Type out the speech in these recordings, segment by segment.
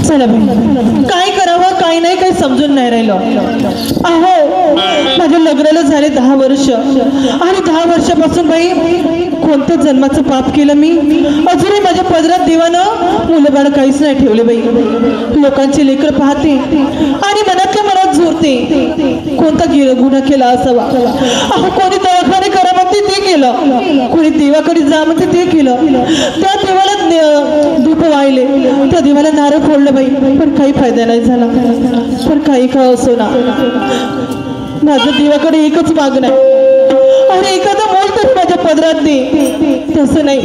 चला बाई, काय करावं काय नाही काही समजून नाही राहिलं. अहो माझ्या लग्नाला झाले 10 वर्ष आणि 10 वर्षापासून बाई कोणत्या जन्माचं पाप केलं मी. अजूनही माझ्या पदरात देवानं मुलं बाळ काहीच नाही ठेवले बाई. लोकांचे लेकर पाहते आणि मनातल्या मनात झोरते कोणता गुन्हा केला असावा. अहो कोणी दवाखाने करा म्हणते ते केलं, कोणी देवाकडे जा म्हणते ते केलं. त्या देवाला धूप वाहिले, त्या देवाला नारळ फोडलं बाई, पण काही फायदा नाही झाला. पण काही का असो ना, माझं देवाकडे एकच मागणं आहे आणि एखादा मूल तरी माझ्या पदरात दे. तसं नाही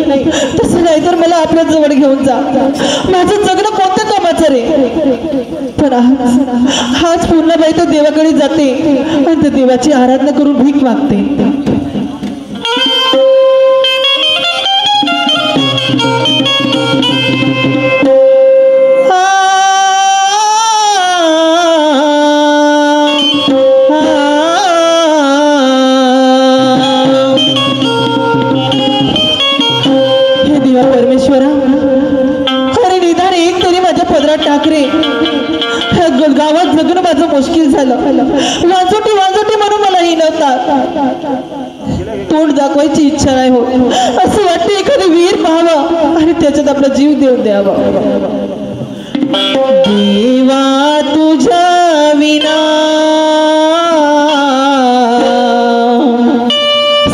तर मला आपल्या जवळ घेऊन जा. माझं जगणं कोणत्या कामाचं रे. पण हाच पूर्ण बाई तर देवाकडे जाते आणि त्या देवाची आराधना करून भीक मागते. गावात जगणं माझं मुश्किल झालं. वाजोटी म्हणून मला हिणवतात. तोंड दाखवायची इच्छा नाही होत. असं वाटतं एखादी विहीर पाहावं आणि त्याच्यात आपला जीव देऊन द्यावा. देवा तुझ्या विना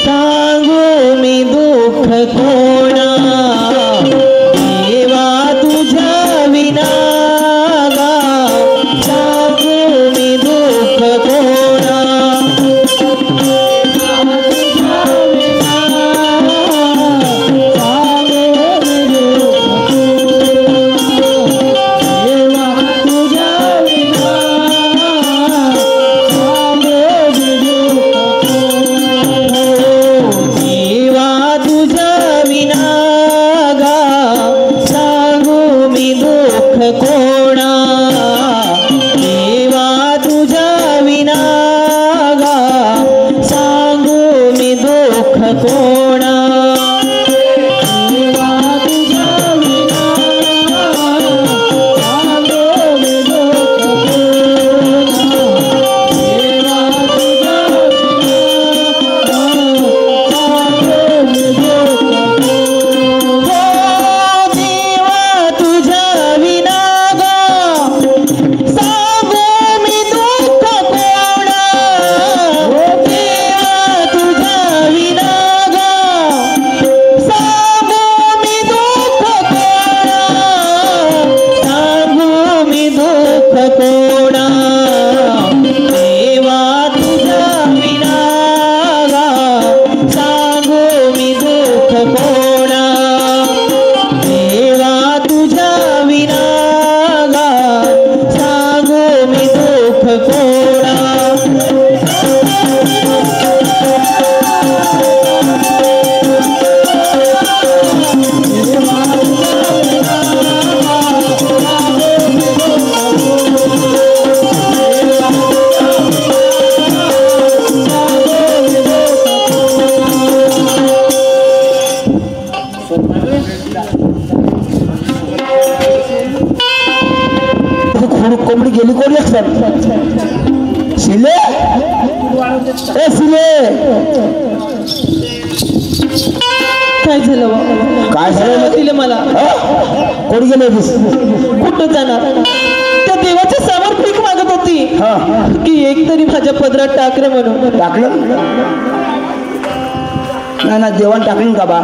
सांगू मी दुःख कोणा. देवा तुझ्या विना कोंबडी गेली कोण शिले ए शिले काय झालं काय झालं दिलं मला कोण गेले कुठं जाणार त्या देवाच्या समोर भीक मागत होती की एक तरी माझ्या पदरात टाकलं म्हणून टाकलं नाही ना देवान टाकलं का बा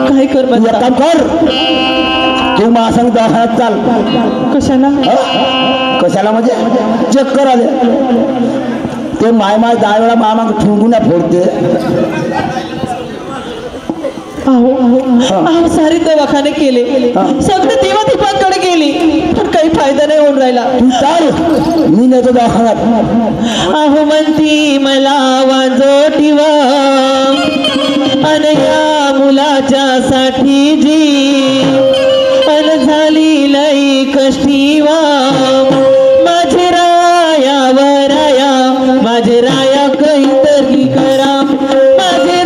काय कर एक काम कर तू मला सांग दवाखान्यात चाल कशाला कशाला म्हणजे चेक कर आले ते माय 10 वेळा मामा ठुंगुना फोडते सारे दवाखाने केले सगळे देवाधीपांकडे गेली पण काही फायदा नाही होऊन राहिला तू चाल मी नेतो दवाखान्यात अहो म्हणती मला वाजोटीवा आणि या मुलाच्या साठी जी अन झाली लई कष्टीवा माझे राया माझे राया काहीतरी करा माझे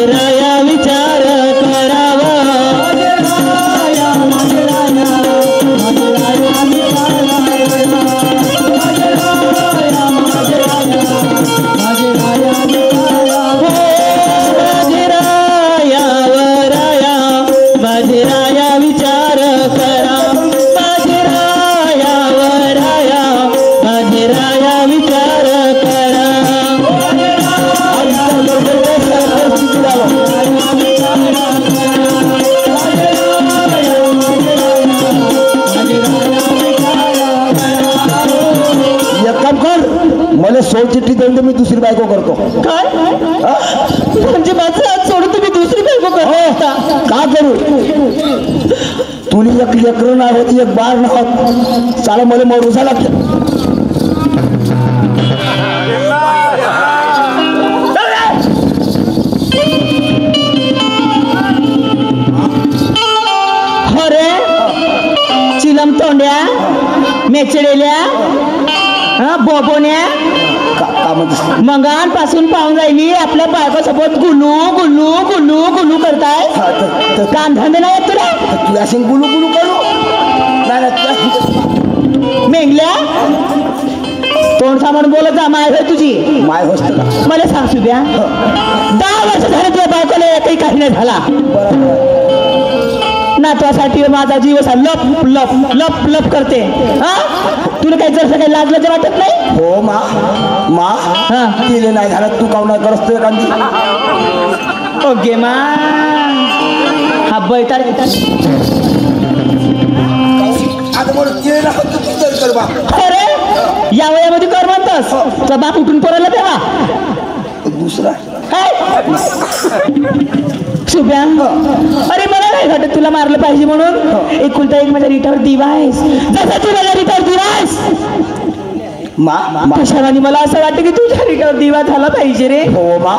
राया विचार करावा माझे राया मी दुसरी बायको करतो. काय हा? म्हणजे माझं हात सोडून तुम्ही दुसरी बायको करता? का करू? तुला एक लेकरं नाही होत, एक बाळ नाही होत. चाल मला मरूसा लागतं. अरे चिलम तोंड्या, मेचडेल्या, बोबोन्या, का म्हणतेस? मंगांपासून पाहून राहिली आपल्या बायकोसोबत गुलू गुलू गुलू गुलू करताय. काम धंदे नाही तुला? तू असे गुलू गुलू करू नाही. मेंगल्या तोंड सामान बोलत जा. माय होय तुझी? माय होस्त का? मला सांग सुद्या, 10 वर्ष झाले तुझ्या बायकोला एकही काही नाही झाला. नातवासाठी माझा जीव असा लप लप लप लप करते. हा तुला काही जर काही लागलं तर वाटत नाही? हो मा केले नाही झालं. तू काऊ नाही करत एखादी? ओके मा हा बैताड अरे या वयामध्ये कर म्हणतस? तुझा बाप उठून पडायला तेव्हा दुसरा शुभ्या. अरे मला नाही वाटत तुला मारलं पाहिजे म्हणून. एकुलता एक माझ्या रिटावर दिवा आहेस, जसा तू माझ्या रिटावर दिवा आहेस कशाने मला असं वाटतं की तुझ्या रिटावर दिवा झाला पाहिजे रे. हो मा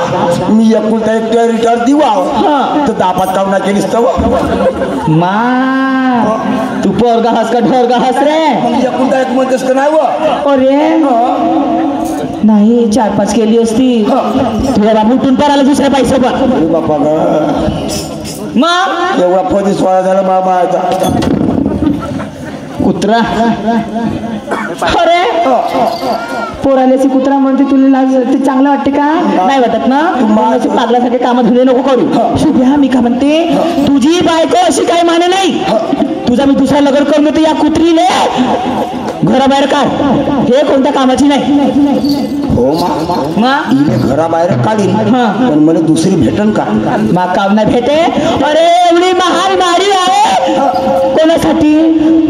मी एकुलता एक रिटावर दिवा तर दापात काऊ नाही केलीस तर मा तू पोरगा हस का ढोरगा हस रे? एकुलता एक म्हणतेस का नाही? अरे नाही 4-5 केली असती तुझ्या बाबा उठून पडायला दुसऱ्या बाईसोबत. बापा मग एवढा फदी सोळा झाला मामाचा कुत्रा. अरे पोराल्याची कुत्रा म्हणते तुला लाज ते चांगलं वाटते का? नाही वाटत ना? पागलासारखे कामं धुले नको करू. शुभ्या मी का म्हणते तुझी बायको अशी काही माने नाही. तुझा मी दुसरा लग्न करून देतो या कुत्रीले घराबाहेर काढ. हे कोणत्या कामाची नाही. हो मा घराबाहेर काढीन पण मला दुसरी भेटन का? मा काम नाही भेटे. अरे एवढी महान नारी आहे कोणासाठी?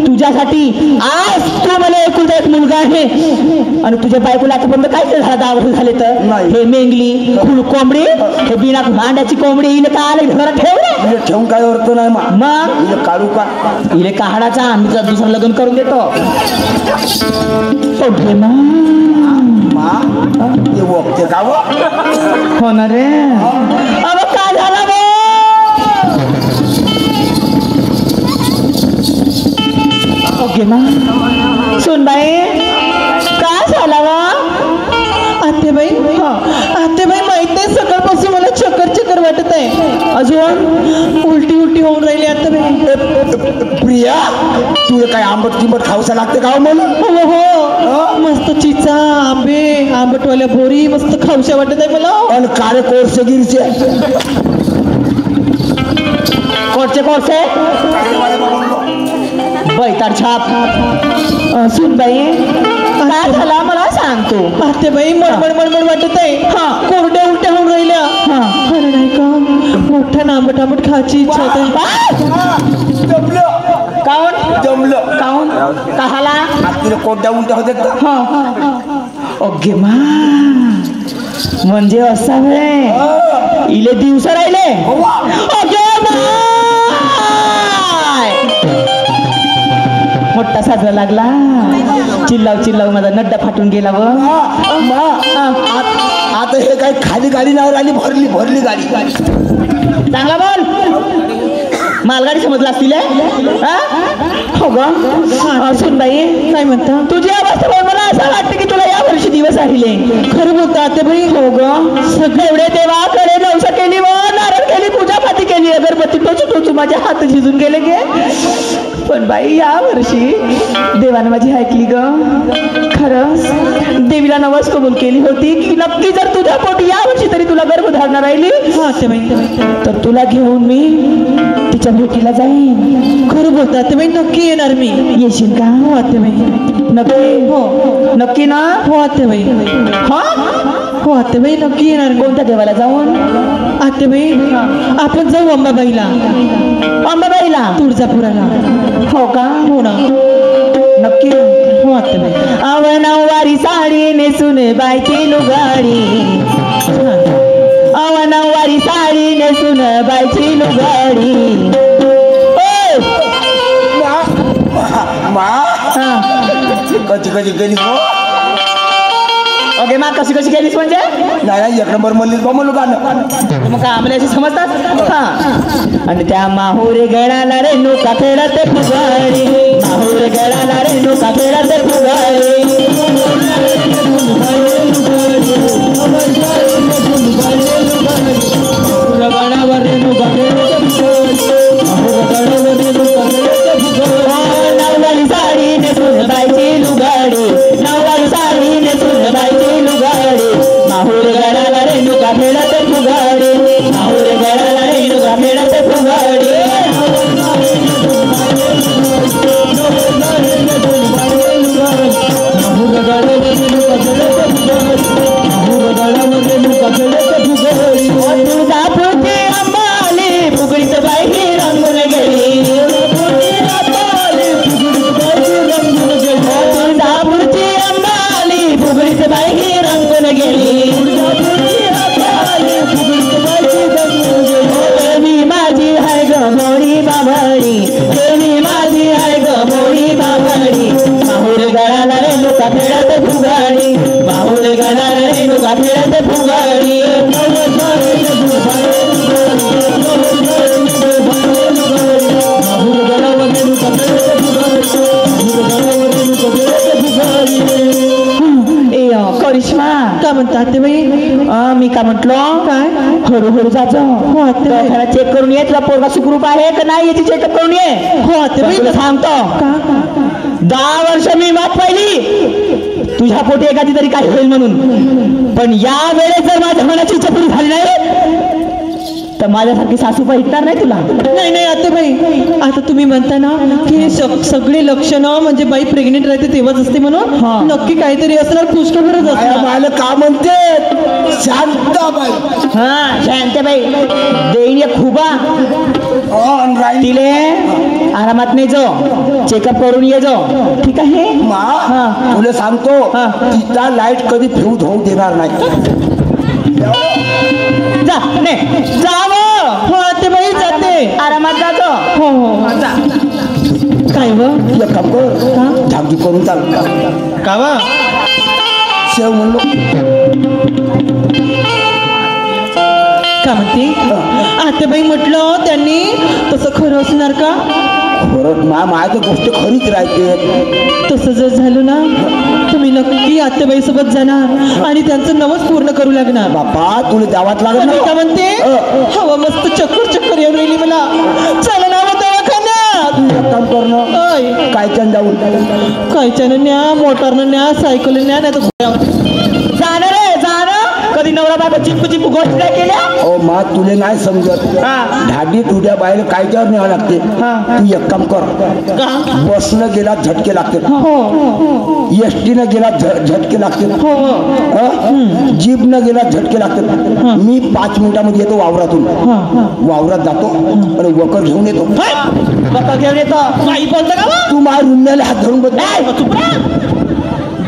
तुझ्यासाठी. आज तू मला एकुलता एक मुलगा आहे आणि तुझ्या बायकोला आतापर्यंत काय झालं? 10 वर्ष झाले तर हे मेंगली फुल कोंबडी, हे बिना भांड्याची कोंबडी हिने का आले घरात ठेवले? ठेवून काय अर्थ नाही मग काढू का? इले काढाचा आम्ही दुसरं लग्न करून देतो. ओके का हो ना रे. अब काय झाला बो? ओके ना सुनबाई काय झाला वा? आत्याबाई आत्याबाई माहित नाही सकाळपासून मला चक्कर वाटत आहे. अजून उलटी होऊन राहिली आत्याबाई. प्रिया तुला काय आंबट किंबट खाऊसा लागते का मला? हो मस्त चिचा आंबे आंबटवाल्या बोरी मस्त खाऊशा वाटत आहे मला. आणि काळे कोळसे गिरचे कोणचे बैताड छाप. सुनबाई काय झाला मला सांगतो. आत्याबाई मळमळ वाटत आहे. कोरड्या उलट्या होऊन राहिल्या. खरं नाही का? मोठ्या आंबट खायची इच्छा होते. काऊन जमलं काऊन कहाला तुला कोणत्या उलट्या होत्या? ओके मा म्हणजे असा इले दिवस राहिले. ओके मोठा साजरा लागला. चिल्लाव माझा नड्डा फाटून गेला. व आता हे काय खाली गाडी नाव आली भरली गाडी. चांगला बोल. मालगाडी समजला असतील. हो ग सुनबाई काय म्हणता? तुझी अवस्था मला असं वाटतं की तुला या वर्षी दिवस राहिले. खरं बोलता ते बाई. हो ग सगळे एवढे देवाकडे नवसा केली व नारळ केली पूजापाती केली अगरबत्ती टोचू माझे हात झिजून गेले गे. पण बाई या वर्षी देवानं माझी ऐकली ग. खरंच देवीला नवस कबूल केली होती की नक्की जर तुझ्या पोटी या वर्षी तरी तुला गर्भधारणा राहिली तर तुला घेऊन मी तिच्या भेटीला जाईन. खरं बोलतात ते बाई. नक्की येणार मी. येशील का? हो आत्याबाई नक्की. हो नक्की ना? हो आत्याबाई. हो आत्याबाई नक्की येणार. कोणत्या देवाला जाऊन? आत्याबाई आपण जाऊ अंबाबाईला तुळजापुराला. हो का? हो ना नक्की. हो हो आत्याबाई. अवनवारी साडी नेसून बायची लुगाडी अवनवारी साडी नेसून बायची लुगाडी मा कशी कशी गेलीस हो? ओके मग कशी कशी गेलीस म्हणजे नाही एक नंबर म्हणलीस बा म्हणू गाणं. मग काय आम्हाला अशी समजतात हा. आणि त्या माहुरे गळाला रे नौका खेळते फुगारी माहुरे गळाला रे नौका खेळते फुगारी नववारी साडी नेसून बायची लुगाडी नववारी साडी नेसून बायची लुगाडी माहुरे गळाला रे नौका खेळते फुगारी माहुरे गळाला रे नौका खेळते फुगाडी तुळजापूरची अंबाली फुगडीत बाई रंगून गेली तुळजापूरची अंबाली फुगडीत बाई रंगून गेली देवी माझी हाय ग मोरी बाबळी देवी माझी हाय ग मोरी बाबळी माहुर गळाला रे लोका खेळत फुगाडी माहुर गळाला रे लोका खेळत फुगाडी करिश्मा काय म्हणता आत्याबाई? मी काय म्हटलो काय? हळूहळू जायचं हो आत्याबाई. त्याला चेक करून ये तुला पोरगा सुखरूप आहे का नाही याची चेकअप करून ये हो आत्याबाई. तुला सांगतो का 10 वर्ष मी वाट पाहिली तुझ्या पोटी एखादी तरी काय होईल म्हणून पण या वेळेस जर माझ्या मनाची इच्छा पुरी झाली नाही तर माझ्यासारखी सासू ऐकणार नाही तुला नाही नाही आत्याबाई, आता तुम्ही म्हणता ना की हे सगळे लक्षणं म्हणजे बाई प्रेग्नेंट राहते तेव्हाच असते हा. म्हणून नक्की काहीतरी असणार पुष्कळच असणार. मला का म्हणते शांताबाई हा शांताबाई देईन एक खुबा तिले आरामात नाही जो चेकअप करून ये जो ठीक आहे मा हा. तुला सांगतो हा. तिचा लाईट कधी फ्यूज होऊ देणार नाही. जा ने जाव हो आत्याबाई जाते. आरामात जातो हो हो काय व एक काम कर झागी करून चाल का वा शेव म्हणलो का म्हणते आत्याबाई म्हटलं त्यांनी तसं खरं असणार का? खरं माय तर गोष्ट खरीच राहते. तसं जर झालं ना तुम्ही नक्की आत्याबाई सोबत जाणार आणि त्यांचं नवस पूर्ण करू लागणार. बापा तुला द्यावाच लागत मी का ना. म्हणते हवा मस्त चक्कर चक्कर येऊन राहिली मला. चला ना मग दवाखान्यात. एक काम करणं ओय काय चंद जाऊन कायच्यानं न्या मोटारनं न्या सायकल न्या नाही तर जाणं रे जाणं कधी नवरा बायको चिपकू चिपकू गोष्टी नाही केल्या ओ मा तुले नाही समजत. हा. ढाडी तुझ्या बाहेर कायच्यावर न्यावं लागते. हा. तू एक काम कर का? बसनं गेला झटके लागते हो एसटीनं गेला झटके लागते हो जीपनं गेला झटके लागते. मी 5 मिनिटामध्ये येतो वावरातून वावरात जातो आणि वकर घेऊन येतो. बघा घेऊन येतो बाई बोलता का वा? तू माझ्या रुंद्याला हात धरून बस.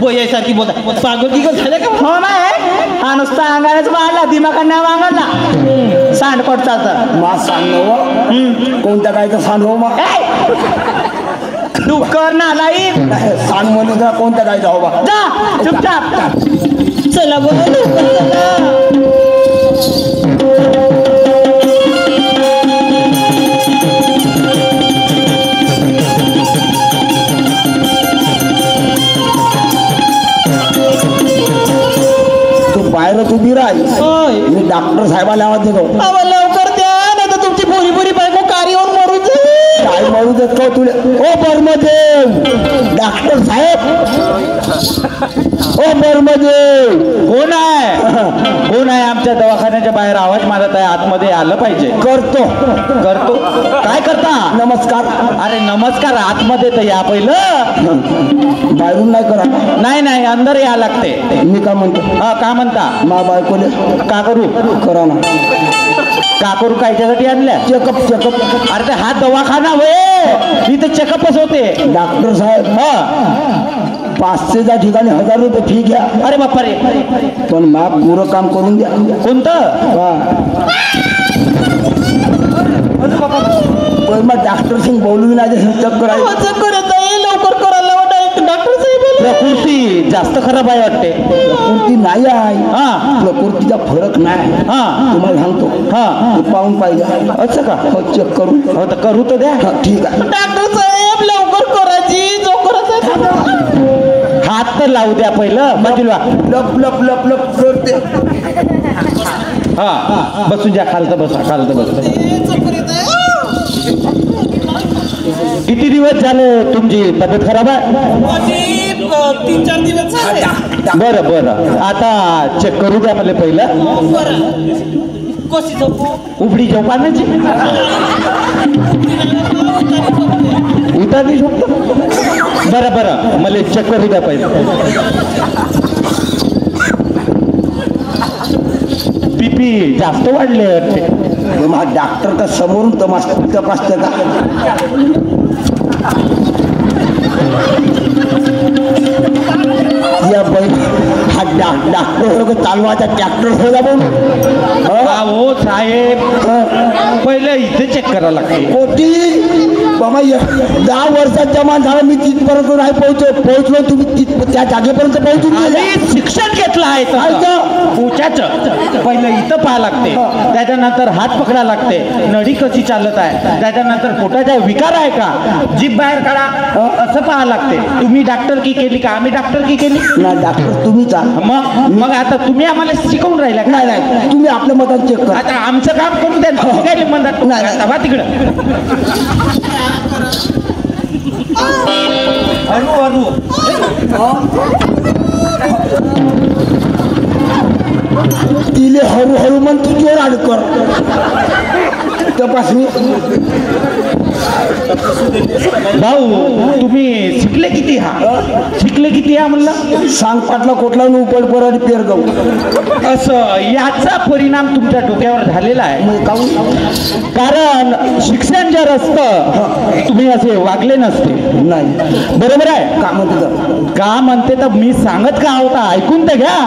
बोयासारखी बोलता पागल गिगल झालं का? हो माय हा नुसता अंगानेच वाढला दिमागांना वागला सांडपट चालतं मा सांग कोणत्या काय तर सांग हो मा डुक्कर नालाईक सांग म्हणून का कोणत्या काय जाऊ बा. जा चुपचाप चला बोला लवकर चला. बाहेर उभी राह. होय मी डॉक्टर साहेबाला आवाज देतो. आवा लवकर द्या नाही तर तुमची पोरी पोरी बायको कारी होऊन मरू जाईल. काय मारू देत का तुला? ओ बर्मदेव डॉक्टर साहेब ओ बर्मदेव कोण आहे कोण आहे आमच्या दवाखान्याच्या बाहेर आवाज मारत आहे आतमध्ये आलं पाहिजे करतो करतो काय करता नमस्कार. अरे नमस्कार आतमध्ये तर या पहिलं बाहेरून नाही करा. नाही नाही अंदर या लागते मी काय म्हणतो हा का म्हणता मा बायकोले का करू करा ना का करू कायच्यासाठी आणल्या चेकअप अरे ते हा दवाखाना होय इथं चेकअपच होत होते. डॉक्टर साहेब हा 500च्या ठिकाणी 1000 रुपये फी घ्या. अरे बाप्पा रे. पण माप पुरं काम करून द्या. कोणतं? हा. पण मग डॉक्टर सिंग बोलून आज चक्कर आहे. चक्कर येत आहे, लवकर करायला वाटत डॉक्टर साहेब. प्रकृती जास्त खराब आहे वाटते. प्रकृती नाही आहे. हा प्रकृतीचा फरक नाही. हा तुम्हाला सांगतो. हा ते पाहून पाहिजे. असं का? हो, चेक करून. हो तर करू तर द्या. हा, ठीक आहे. डॉक्टर साहेब लवकर करायची, जो करायचं. हात तर लावू द्या पहिलं. बाजूला लप लप लप लप करते. हा बसून द्या. खालतं बसा, खालतं बसा. किती दिवस झाले तुमची तब्येत खराब आहे? 3-4 दिवस झाले. बरं बरं आता चेक करू द्या मला पहिलं. कशी झोपू? उबडी झोप आणायची. उतारली झोपतो. बरं बरं मला चेक करू द्या पहिलं. बीपी जास्त वाढले वाटते. मग डॉक्टर का समोरून तपासतं का? या बाई हा डॉक्टर हो का चालवायचा ट्रॅक्टर हो जा हो साहेब पहिलं इथे चेक करावं लागते. कोटी बाबा 10 वर्षात जमा झाला. मी तिथपर्यंत नाही पोहोचलो. तुम्ही त्या जागेपर्यंत पोहोचून गेले. आम्ही शिक्षण घेतलं आहे पोचाचं. पहिलं इथं पाहा लागते, त्याच्यानंतर हात पकडा लागते, नळी कशी चालत आहे, त्याच्यानंतर पोटाचा विकार आहे का, जीभ बाहेर काढा, असं पाहा लागते. तुम्ही डॉक्टर की केली का? आम्ही डॉक्टर की केली ना. डॉक्टर तुम्हीच मग आता तुम्ही आम्हाला शिकवून राहिला का? नाही तुम्ही आपल्या मतात चेक करा. आता आमचं काम करून द्या. काय म्हणतात नाही. तिकडं हळू तिले हळूहळू म्हण तू जोर अडकर तपासणी. भाऊ तुम्ही शिकले किती? शिकले किती हा म्हणलं? सांग पाटला कोटला उपड पराडी पेरगाव. असं याचा परिणाम तुमच्या डोक्यावर झालेला आहे. मग काहून? कारण शिक्षण जर असतं तुम्ही असे वागले नसते. नाही बरोबर आहे का म्हणते? का म्हणते तर मी सांगत का होता, ऐकून तर घ्या.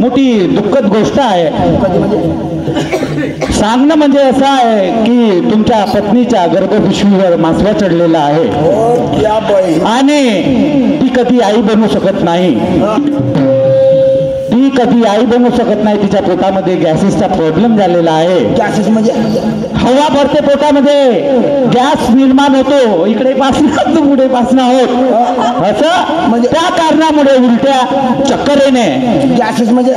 मोठी दुःखद गोष्ट आहे. सांगणं म्हणजे असं आहे की तुमच्या पत्नीच्या गर्भपिशवीवर मासवा चढलेला आहे आणि ती कधी आई बनू शकत नाही. ती कधी आई बनू शकत नाही. तिच्या पोटामध्ये गॅसेसचा प्रॉब्लेम झालेला आहे. गॅसेस म्हणजे हवा भरते पोटामध्ये, गॅस निर्माण होतो, इकडे पासणं पुढे पासणं होत, असं म्हणजे त्या कारणामुळे उलट्या चक्कर येणे. गॅसेस म्हणजे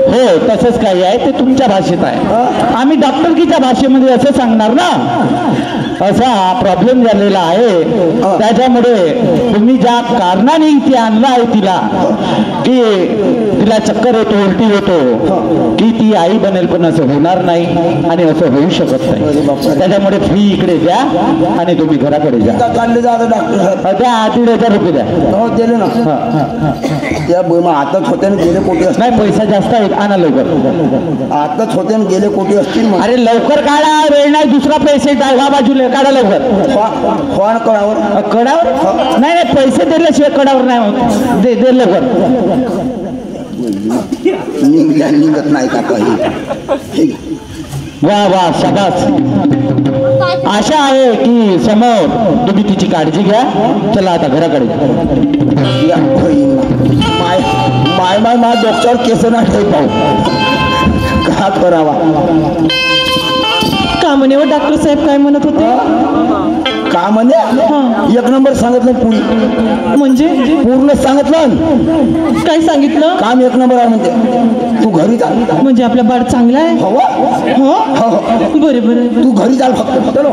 हो तसंच काही आहे. ते तुमच्या भाषेत आहे. आम्ही डॉक्टरकीच्या भाषेमध्ये असं सांगणार ना. असा प्रॉब्लेम झालेला आहे. त्याच्यामुळे तुम्ही ज्या कारणाने इथे आणला आहे तिला, की तिला चक्कर येतो, उलटी होतो, की ती आई बनेल, पण असं होणार नाही आणि असं होऊ शकत नाही. त्याच्यामुळे फी इकडे द्या आणि तुम्ही घराकडे जा. चालले जातं डॉक्टर द्या 1,500 रुपये द्या. हो दिले ना. त्या मग आताच होते ना गेले कोटी असतील. नाही पैसा जास्त आहेत, आणा लवकर. आताच होते ना गेले कोटी असतील. अरे लवकर काढा, वेळ नाही. दुसरा पैसे डाव्या बाजूला काढा लवकर. फोन कडावर कडावर नाही नाही, पैसे दिल्याशिवाय कडावर नाही होत. दे लवकर. निघत नाही का काही. वा वा शाबास. आशा आहे की समोर तुम्ही तिची काळजी घ्या. चला आता घराकडे. माय माय माय मा डॉक्टर केस ना ठेव पाहू का करावा. का म्हणे व डॉक्टर साहेब काय म्हणत होते? का म्हणे 1 नंबर सांगितलं. पुरी म्हणजे पूर्ण सांगितलं. काय सांगितलं? काम 1 नंबर आहे म्हणते. तू घरी जा. म्हणजे आपला बाळ चांगला आहे. हो बरं बरं. तू घरी चाल फक्त. चलो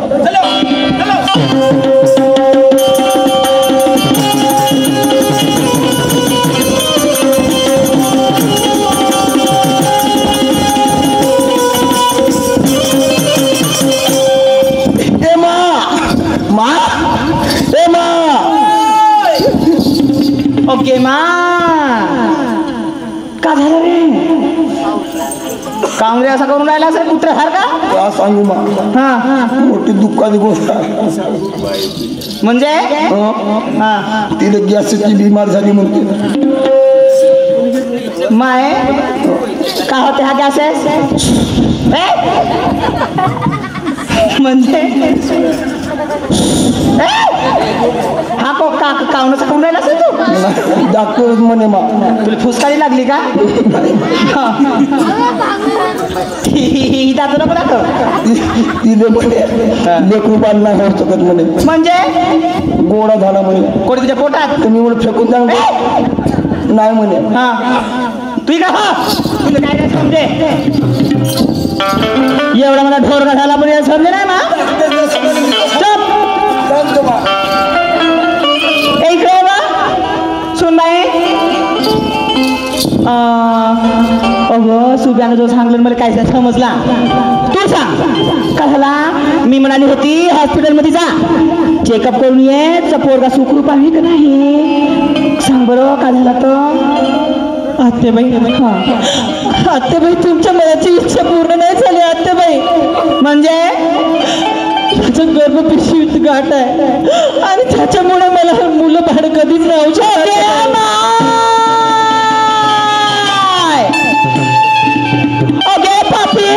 ओके मा. का झालं रे? कांगरे असा करून राहिला असेल कुत्र्यासारखा. का सांगू मा, हा मोठी दुःखाची गोष्ट आहे. म्हणजे हा, तिला गॅसची बिमार झाली म्हणते. माय का होते हा गॅसेस म्हणजे हा को का कावण्याचा करून राहिला असेल तू. डॉक्टर म्हणे मा तुला फुसकाळी लागली का. ही दात नको दाखव. तिले म्हणे लेकरू बाल नाही होऊ शकत म्हणे. म्हणजे गोळा झाला म्हणे. कोणी तुझ्या पोटात. तुम्ही म्हणून फेकून द्या नाही म्हणे. हा तू का तुला काय समजे एवढा मला ढोर झाला पण समजे नाही मा. इकडे बा सुन बाई. अगं सुब्यानं जो सांगलं मला काय समजला तू सांग. का झाला. मी म्हणाली होती हॉस्पिटलमध्ये जा चेकअप करून ये. पोरगा सुखरूप आहे का नाही सांग बरं. का झाला तर आत्याबाई. आत्याबाई तुमच्या मनाची इच्छा पूर्ण नाही झाली आत्याबाई. म्हणजे माझं गर्भपिशवीत गाठ आहे आणि त्याच्यामुळे मला मुलं बाळ कधीच नाही होऊ शकत. अगे पापी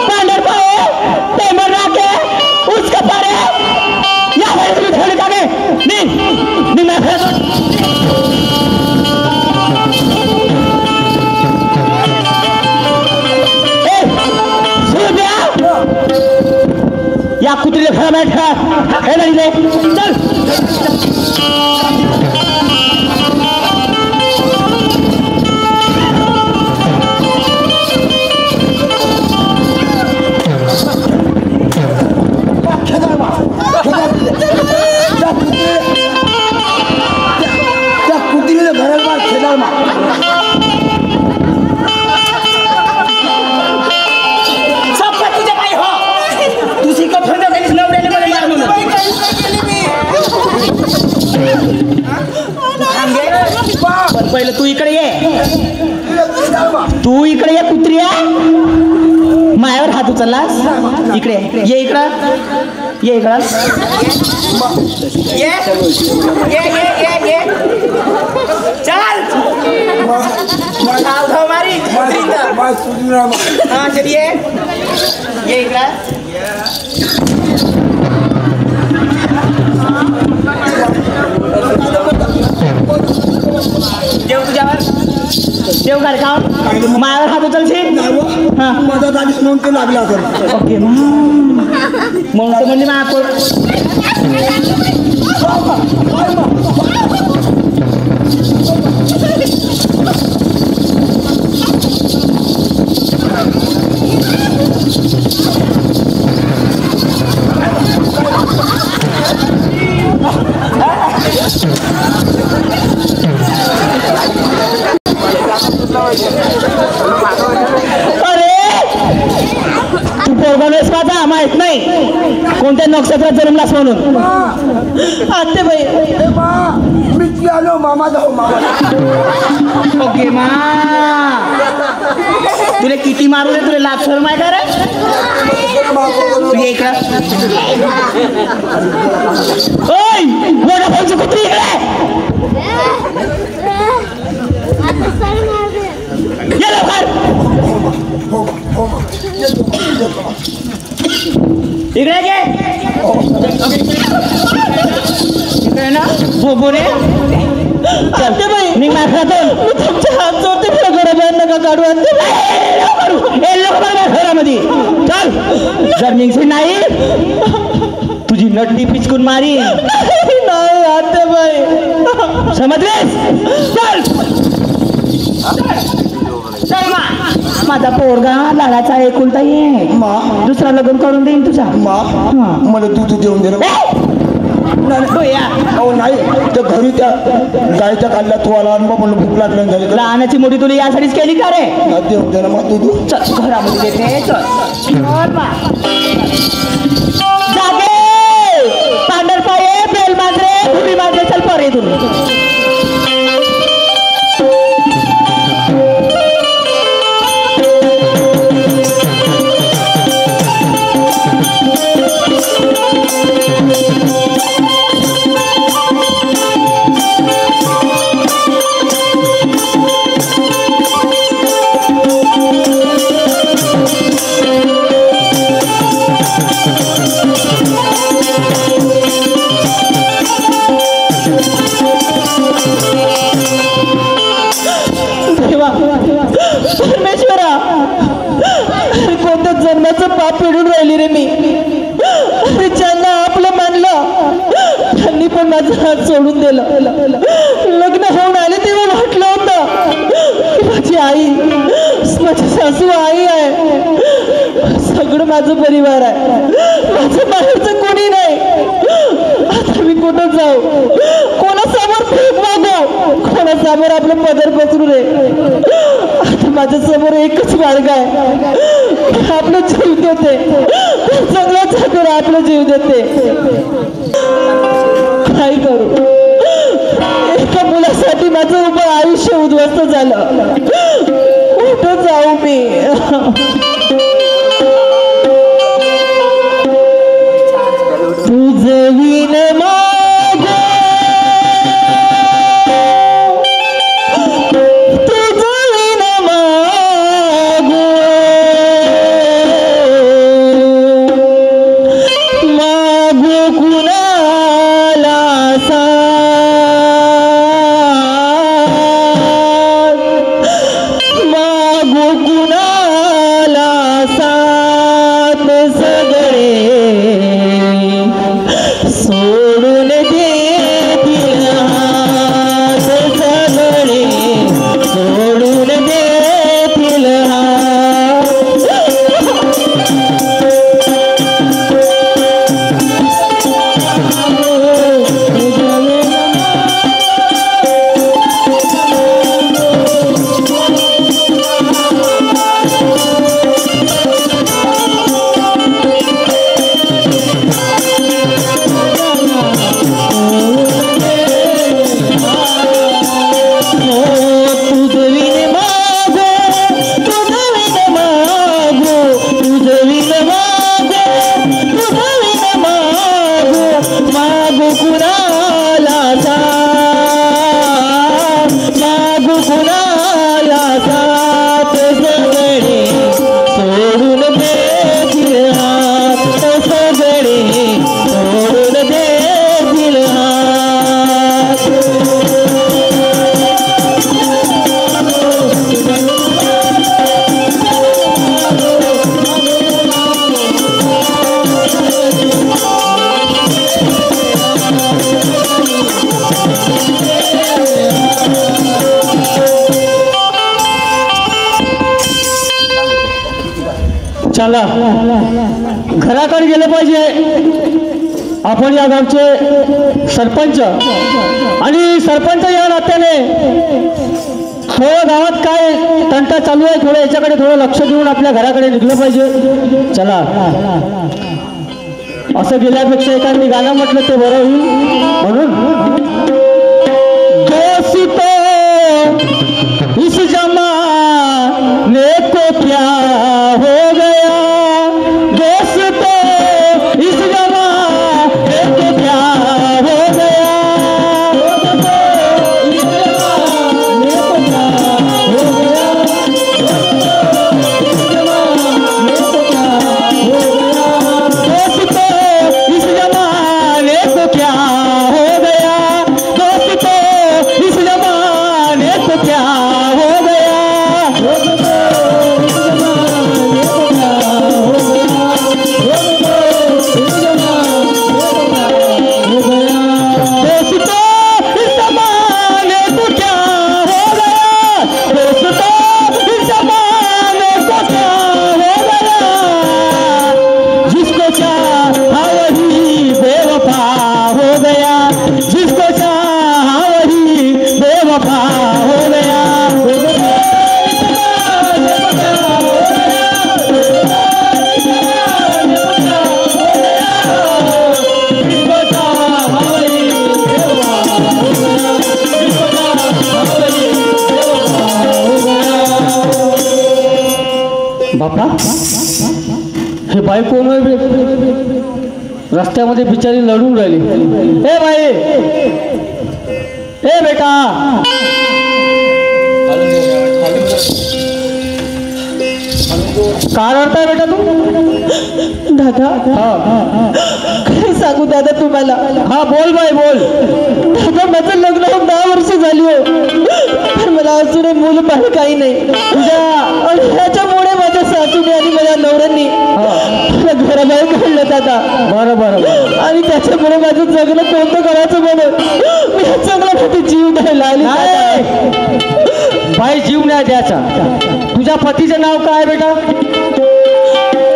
पांढर पाय टेमर राखे उसका पारे या वेळेस मी धरले कागे नी या कुत्रीला खरा बैठा हे नाही चल. त्या कुत्रीला घराला खेळाल मा. पहिलं तू इकडे ये. तू इकडे ये कुत्रिया. मायावर हात उचललास. इकडे ये इकडं ये इकडं ये चल मारी हाँ चलिए ये इकडं देव तुझ्यावर देव घर खाऊन मायावर हात उचलशील. मदत आलीच म्हणून ते लागला असेल. ओके म्हणून तर म्हणजे माझा माहित नाही कोणत्या नक्षत्रात जन्मलास म्हणून. आत्याबाई मी आलो मामा जाऊ मामा. ओके मा तुला किती मारू दे तुला लाभ सर माहिती रे. तू ये इकडं मोठा भाऊची कुत्री इकडे ये लवकर. इकडे घे इकडे ना बोरे. आत्याबाई निघ माझ्यातून. मी तुमच्या हात जोडते घराबाहेर नका काढू आत्याबाई. घरामध्ये चल. जर निघशी नाही तुझी नट्टी पिचकून मारी. नाही आत्याबाई समजलेस. चल चल मा. माझा पोरगा लाडाचा एकुलता ये मा दुसरा लग्न करून देईन तुझा. मा मला दूध देऊन दे. अहो नाही त्या घरी त्या गायच्या काढल्या तू आला आणि म्हणून भूक लागल्या झाली. लहानाची मोठी तुला यासाठीच केली का रे. देऊन दे ना मग दूध. चल घरामध्ये देते. चल जागे पांढर पाये बेल मांजरे भुरी मांजरे चल पर इथून. राहिली रे मी. अरे ज्यांना आपलं मानलं त्यांनी पण माझा हात सोडून दिलं. लग्न होऊन आले तेव्हा वाटलं होतं की माझी आई, माझी सासू आई आहे, सगळं माझं परिवार आहे, माझं बाहेरचं कोणी नाही. आता मी कुठं जाऊ, कोणासमोर भीक मागू, कोणासमोर आपलं पदर पसरू रे. आता माझ्या समोर एकच मार्ग आहे, आपलं जीव देते, सगळ्या जागेवर आपलं जीव देते. काय करू, एका मुलासाठी माझं उभं आयुष्य उद्ध्वस्त झालं. कुठं जाऊ मी. तुझं विन माग, तुझं विन माग, मागू कुणाला साथ, मागू कुणाला साथ, सगळे सोडून देतील हात, सगळे सोडून देतील हात. चला घराकडे गेलं पाहिजे. आपण या गावचे सरपंच आणि सरपंच या नात्याने थोडं गावात काय तंटा चालू आहे, थोडं याच्याकडे थोडं लक्ष देऊन आपल्या घराकडे निघलं पाहिजे. चला, असं गेल्यापेक्षा एखादी गाणं म्हटलं ते बरं होईल. म्हणून इस जमाने को क्या हो गया, दोस्तों इस जमाने को क्या हो गया, इस जमाने को क्या हो गया, इस जमाने को क्या हो गया, दोस्तों इस जमाने को क्या हो गया, दोस्तों इस जमाने को क्या हो गया, बापा हे बाई कोण आहे? रस्त्यामध्ये बिचारी लढून राहिली. ए बाई, ए बेटा, का रडताय बेटा तू? दादा, काय सांगू दादा तुम्हाला. हा बोल बाई बोल. दादा माझं लग्न होऊन 10 वर्ष झाली हो, पण मला अजूनही मूल बाळ काही नाही. आणि ह्याच्यामुळे माझ्या सासूने आणि माझ्या नवऱ्यांनी मला दादा. बरं बरं बरं. आणि त्याच्यामुळे माझं जगणं कोणतं करायचं म्हणून मी चांगला मोठी जीव द्यायला आली दादा. नाही, बाई जीव नाही द्यायचा. तुझ्या पतीचं नाव काय बेटा?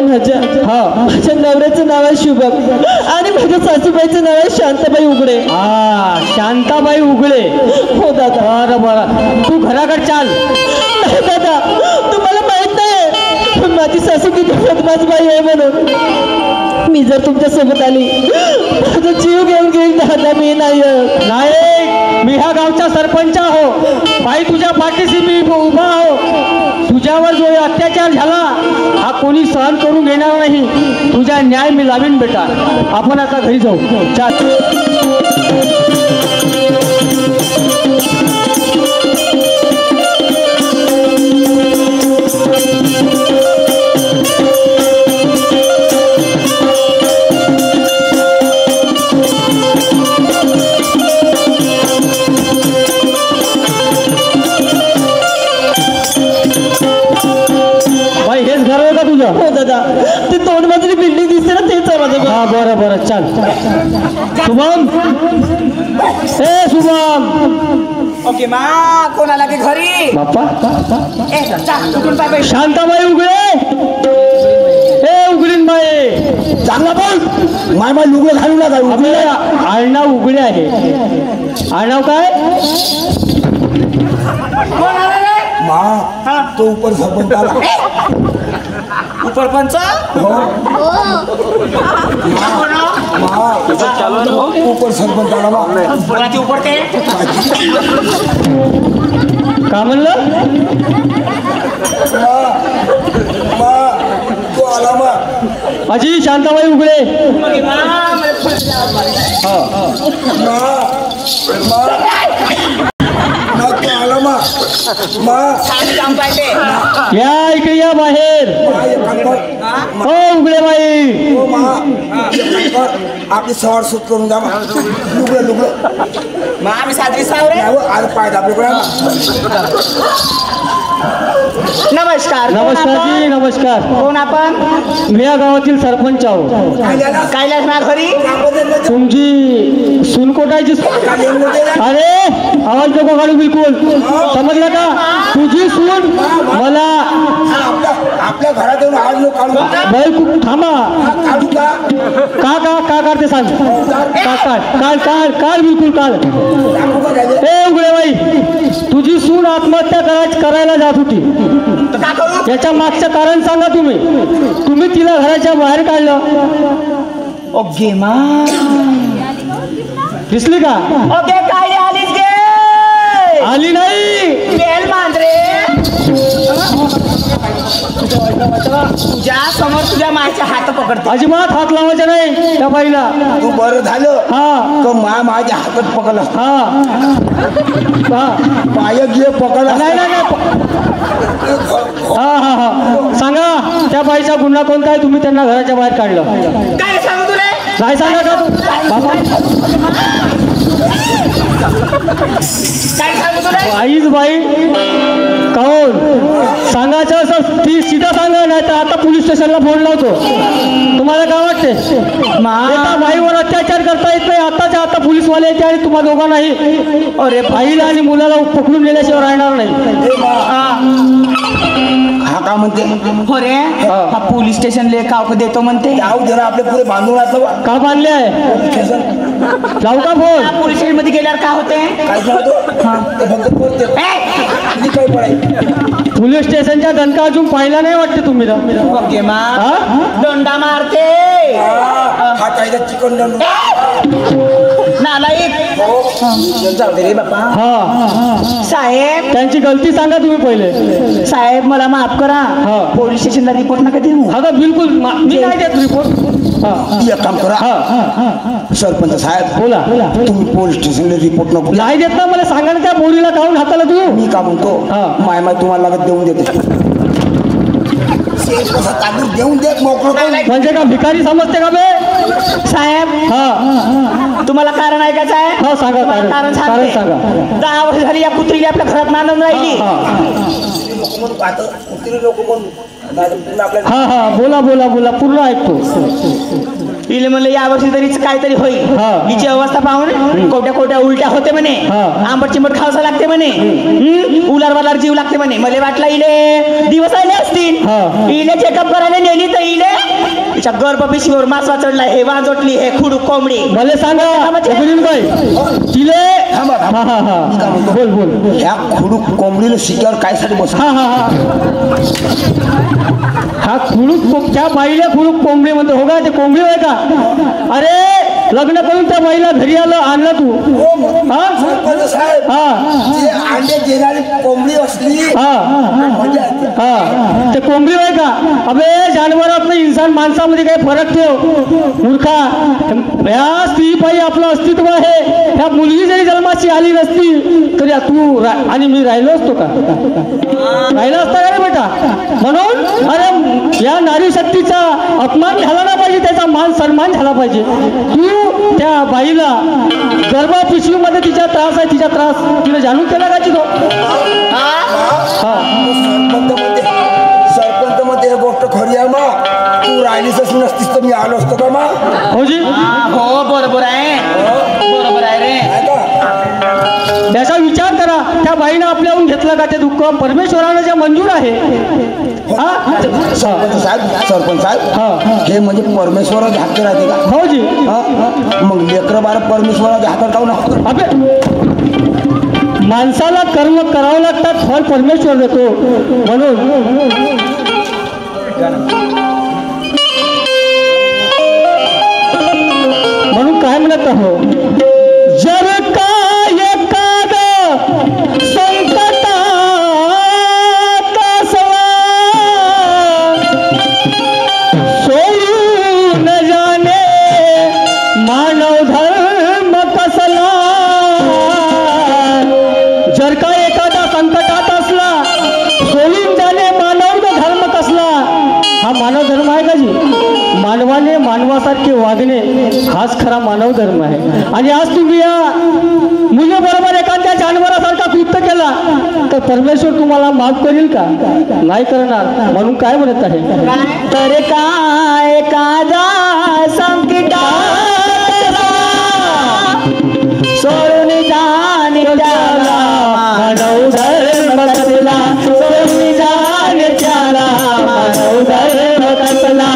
माझ्या नवऱ्याचं नाव आहे शुभम आणि माझ्या सासूबाईचं नाव आहे शांताबाई उघडे. हा, शांताबाई उघडे. हो दादा. बरं बरं, तू घराकडे चाल. नाही दादा, तुम्हाला माहित नाही पण माझी सासू किती बदमाश बाई आहे म्हणून. मी जर तुमच्या सोबत आली माझा जीव घेऊन घेईल दादा. मी नाही नाही, मी ह्या गावचा सरपंच आहो. बाई तुझ्या पाठीशी मी उभा आहो. तुझ्यावर जो अत्याचार झाला हा कोणी सहन करून घेणार नाही. तुझा न्याय मी लावीन बेटा. आपण आता घरी जाऊ. चाल. हो दादा, ते 2 मजली बिल्डिंग दिसते ना, तेच आहे माझं घर. हा बरं बरं, चाल. शुभम, ए शुभम. ओके मा, कोणाला की घरी बाप्पा. ए जा कुठून पाय. शांताबाई उघडे. ए उघडीन बाई, चांगला बोल. माय लुगडं घालू नका. आपलं आडनाव उघडे आहे. आडनाव काय? मा तो ऊपर सरपंच आला. ऊपर पंच ऊपर सरपंच आला. कोणाची ऊपर ते का म्हणलं? तो आला मा. अजी शांताबाई उघडे. काम पाहिजे. या इकडे या बाहेर. हो उघडे बाई. आपली सवार सूट करून द्या. लुगडं लुगडं मा आम्ही साजरी सावरे. आज पाय आपल्याकडे. नमस्कार. नमस्कार जी, नमस्कार. कोण आपण? मी या गावातील सरपंच आहो. कैलास ना घरी तुमची सुनकोटायची. अरे आवाज नको काढू बिलकुल. समजलं का? तुझी सून मला आपल्या घरात येऊन आज लोक काढू. बाई खूप थांबा. काढू का? का काढते सांग. काढ बिलकुल काढ. ए उघडे बाई, तुझी सून आत्महत्या करायला जात होती. याच्या मागचं कारण सांगा. तुम्ही तिला घराच्या बाहेर काढलं. ओके मा दिसली का? ओके काय आलीच गे. आली नाही. बेल मांजरे तुझ्या समोर तुझ्या मायच्या हात पकडते. अजिबात हात लावायचा नाही त्या बाईला. तू बरं झालं हा का माझ्या हातात पकडला. हा पाय घे पकडला. नाही हा सांगा त्या बाईचा गुन्हा कोणता आहे? तुम्ही त्यांना घराच्या बाहेर काढलं. काय सांगू तुला? नाही सांगा का तू? बाबा काय सांगू तुला? आईच बाई कोण सांगायचं असं ती सीधा सांगा. नाही तर आता पोलीस स्टेशनला फोन लावतो. तुम्हाला काय वाटते? एका बाईवर अत्याचार करता येत नाही. आताच्या आता पोलीसवाले येते आणि तुम्हा दोघा नाही. अरे बाईला आणि मुलाला पकडून नेल्याशिवाय राहणार नाही. हा का म्हणते? हो रे, हा पोलीस स्टेशनला काव देतो म्हणते. जाऊ जरा आपल्या पुढे बांधून राहतो. का बांधले आहे? जाऊ का फोन? पोलीस स्टेशन मध्ये गेल्यावर काय होते? काय फक्त बोलते काय पडायचं. पोलीस स्टेशनच्या दणका अजून पाहिला नाही वाटते तुम्ही. ओके मा दोंडा मारते. हा कायदा चिकन दंड. नालायक. जाऊ दे रे बापा. हा साहेब त्यांची गलती सांगा तुम्ही पहिले. साहेब मला माफ करा. पोलीस स्टेशनला रिपोर्ट नका देऊ. हा बिलकुल मी नाही देत रिपोर्ट. एक काम करा सरपंच साहेब, बोला. तुम्ही पोलीस स्टेशनला रिपोर्ट नको. नाही देत ना मला सांगा ना. त्या पोरीला काढून हाताला तू. मी का म्हणतो माय तुम्हाला लागत देऊन देते. कसा ताबूत देऊन देत मोकळं करून. म्हणजे का भिकारी समजते का बे साहेब हा तुम्हाला कारण ऐकायचं आहे? हो सांगा कारण कारण सांगते. सांगा 10 वर्ष झाली या कुत्रीला आपल्या घरात नांदून राहिली. लोक कोण आपल्या हा हा बोला बोला बोला पूर्ण ऐकतो. इले म्हणलं या वर्षी तरीच काहीतरी होईल. हा. हिची अवस्था पाहून कोट्या कोट्या उलट्या होते म्हणे. हा. आंबट चिंबट खावसा लागते म्हणे. उलार वालार जीव लागते म्हणे. मला वाटलं इले दिवस आले असतील. हा. इले चेकअप करायला नेली तर इले तिच्या गर्भ पिशवीवर मासवा चढला. हे वाजोटली हे खुडूक कोंबडी. मला सांगा बाई तिले थांबा, थांबा. हा हा हा बोल बोल ह्या खुडूक कोंबडीला शिक्यावर काय साठी बस. हा हा हा त्या बाईला खुडूक कोंबडी म्हणतो हो का ते कोंबडी आहे का? अरे लग्न करून त्या बाईला घरी आणलं तू हा सरपंच साहेब हा जे अंडे देणारी कोंबडी असली हा म्हणजे हा ते कोंबडी आहे का? अबे जानवरात इंसान माणसामध्ये काही फरक ठेव मूर्खा. या स्त्री पायी आपलं अस्तित्व आहे. ह्या मुलगी जरी जन्माची आली नसती तरी तू आणि मी राहिलो असतो का? राहिला असता का रे बेटा? म्हणून अरे या नारी शक्तीचा अपमान झाला ना पाहिजे. त्याचा मान सन्मान झाला पाहिजे. तू त्या बाईला गर्भ पिशवीमध्ये तिचा त्रास आहे. तिचा त्रास तिला जाणून केला का तो? सरपंच मध्ये हे गोष्ट खरी आहे मग. तू राहिलीच नसतीस तर मी आलो असतो का मग? हो जी हो बरोबर आहे. बरोबर आहे रे. आहे का? त्याचा विचार करा. त्या बाईनं आपल्याहून घेतलं का ते दुःख? परमेश्वरानं जे मंजूर आहे. हा सरपंच साहेब हा. हे म्हणजे परमेश्वराच्या हातात राहते का? हो जी हा? मग लेकरं बाळ परमेश्वराच्या हातात काऊन असतं? अबे माणसाला कर्म करावं लागतात. फळ परमेश्वर देतो. म्हणून काय म्हणत आहो जर काय एखाद संकटात असला सोडून जाणे मानव धर्म कसला. जर का एखादा संकटात असला सोडून जाणे मानव धर्म कसला. हा मानव धर्म आहे का जी? मानवाने मानवासारखे वागणे हाच खरा मानव धर्म आहे. आणि आज तुम्ही या मुलीबरोबर एखाद्या जानवरासारखा कृत्य केला तर परमेश्वर तुम्हाला माफ करील का? नाही करणार. म्हणून काय म्हणत आहे तर काय एखादा संकटात सोडून जाणे त्याला मानव धर्म कसला. सोडून जाणे त्याला मानव धर्म कसला.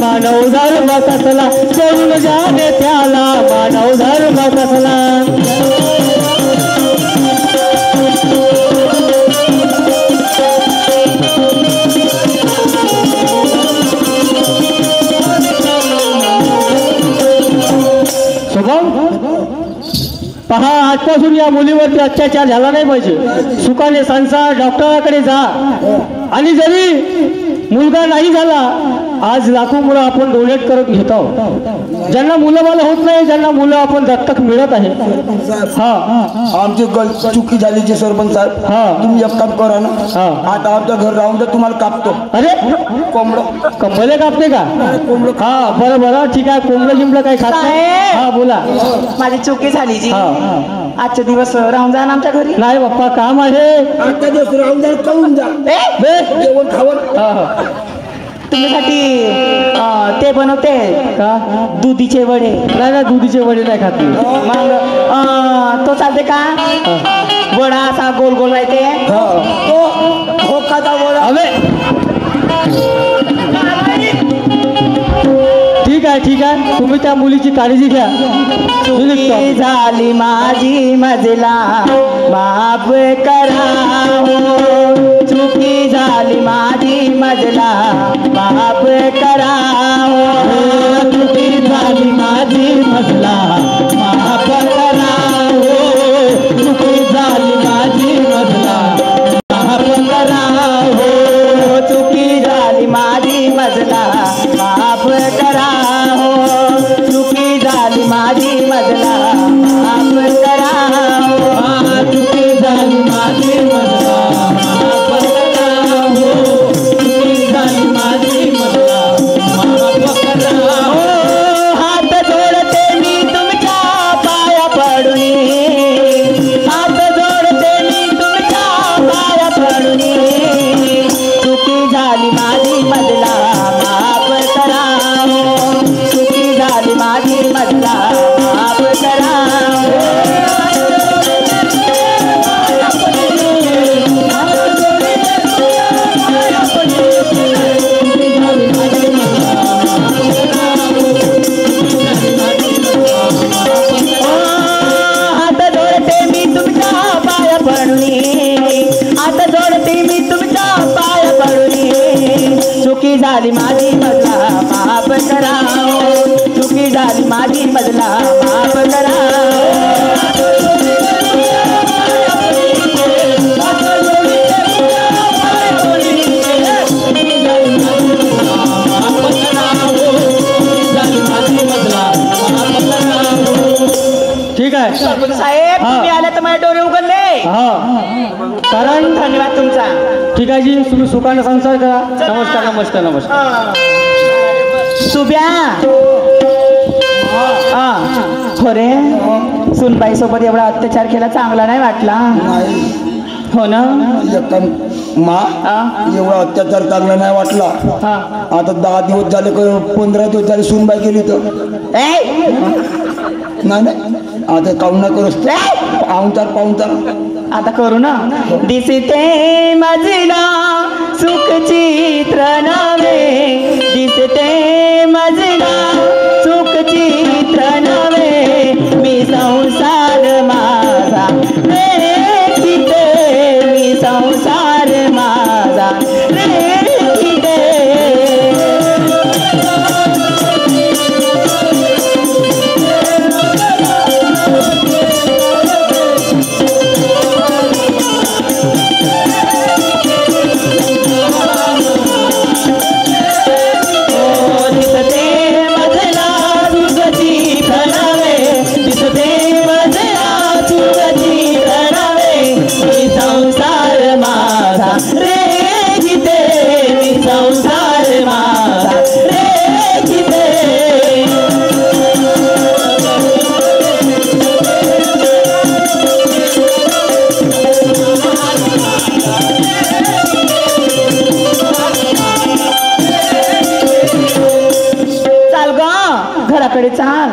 मानव धर्म कसला करून जाणे त्याला मानव धर्म कसला पहा आजपासून या मुलीवरती अत्याचार झाला नाही पाहिजे सुखाने संसार डॉक्टराकडे जा आणि जरी मुलगा नाही झाला आज लाखो मुलं आपण डोनेट करत घेत आहोत ज्यांना मुलं मला होत नाही ज्यांना मुलं आपण दत्तक मिळत आहे हा आमची चुकी झाली सरपंच साहेब तुम्ही एक काम करा ना आता आमच्या घर राहून तर तुम्हाला कापतो अरे कोंबडं कंबले कापते का हा बरं बरं ठीक आहे कोंबडं जिंपलं काही खात नाही हा बोला माझी चुकी झाली जी आजचे दिवस राहून जा ना आमच्या घरी नाही बाप्पा काम आहे आजच्या दिवस राहून जा खाऊन जा जेवण खावण तुमच्यासाठी ते बनवते का दुधीचे वडे नाही ना दुधीचे वडे नाही खात मी. मग तो चालते का वडा असा गोल गोल राहते हो का वडा अबे ठीक आहे तुम्ही त्या मुलीची काळजी घ्या चुकी झाली माझी मजला माफ करा चुकी झाली माझी मजला माफ करा चुकी झाली माझी मजला माफ करा चुकी झाली माझी मजला माफ करा चुकी झाली माझी मजला माफ करा चुकी झाली माझी मजला माफ करा चुकी झाली माझी मजला माफ करा चुकी झाली माझी मजला माफ करा हात जोडते मी तुमच्या पाया पडून हात जोडते मी तुमच्या पाया पडून चुकी झाली माझी मजला माफ करा चुकी झाली माझी मजला माफ करा हात जोडते मी तुमच्या पाया पडून हात जोडते मी तुमच्या पाया पडून चुकी झाली माझी मजला माफ करा चुकी झाली माझी मजला माफ करा ठीक आहे साहेब तुम्ही आले तर माझे डोळे उघडले कारण धन्यवाद तुमचा ठीक आहे जी तुम्ही सुखाने संसार करा नमस्कार नमस्कार नमस्कार सुब्या हो रे सुनबाई सोबत एवढा अत्याचार केला चांगला नाही वाटला नाही हो ना मा एवढा अत्याचार चांगला नाही वाटला आता 10 दिवस झाले 15 दिवस झाले सुनबाई गेली तर नाही आता काऊन ना करू पाहुणचार आता करू ना दिसते मजला सुख चित्र नवे दिसते मजला सुख चित्र नवे मी संसार माझा रेखिते मी संसार माझा रेखिते घराकडे चाल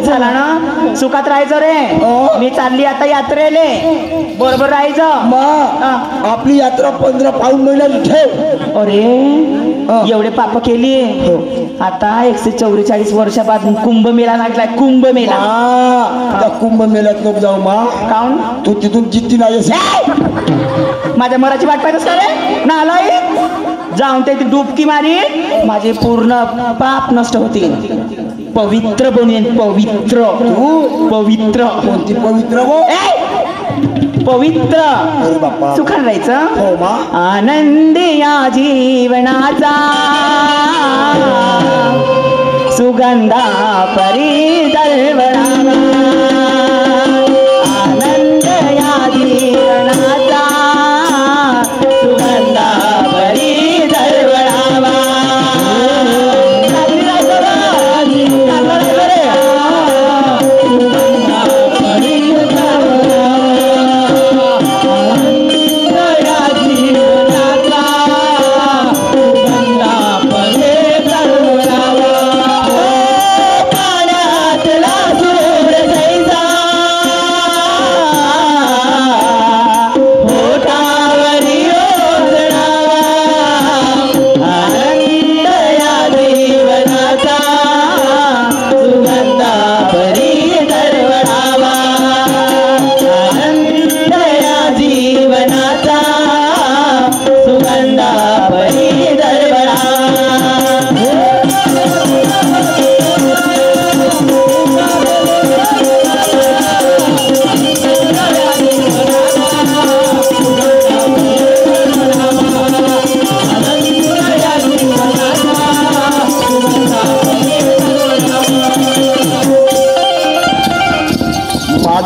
झाला ना सुखात राहायचं रे मी चालली आता यात्रेले बरोबर राहायचं मा आपली यात्रा 15 पाऊण महिन्यात ठेव अरे एवढे पाप केली आता 144 वर्षाबाद कुंभमेळा लागलाय कुंभमेळा त्या कुंभमेळ्यात नको जाऊ मा काऊन तू तिथून जित्ती नाही माझ्या मराठी वाट पाहिजेस का रे नालाय जाऊन ते डुबकी मारी माझे पूर्ण पाप नष्ट होतील पवित्र बनवेन पवित्र पवित्र कोणती पवित्र हो पवित्र अरे बाप्पा सुखान राहायचं हो मा आनंद या जीवनाचा सुगंधा परी दरवळावा आनंद या जीवनाचा सुगंधा परी दरवळावा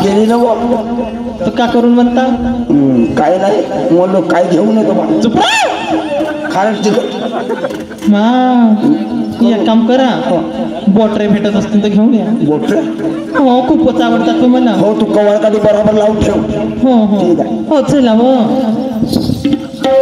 गेली ना तर का करून म्हणता काय नाही म्हणलो काय घेऊन येतो बा चुप खारच तिकट मा एक काम करा बॉटरे भेटत असतील तर घेऊन या बोट हो खूपच आवडतात तुम्हाला हो तू कवळ काढी बरोबर लावून ठेव हो हो ठीक आहे. हो चला हो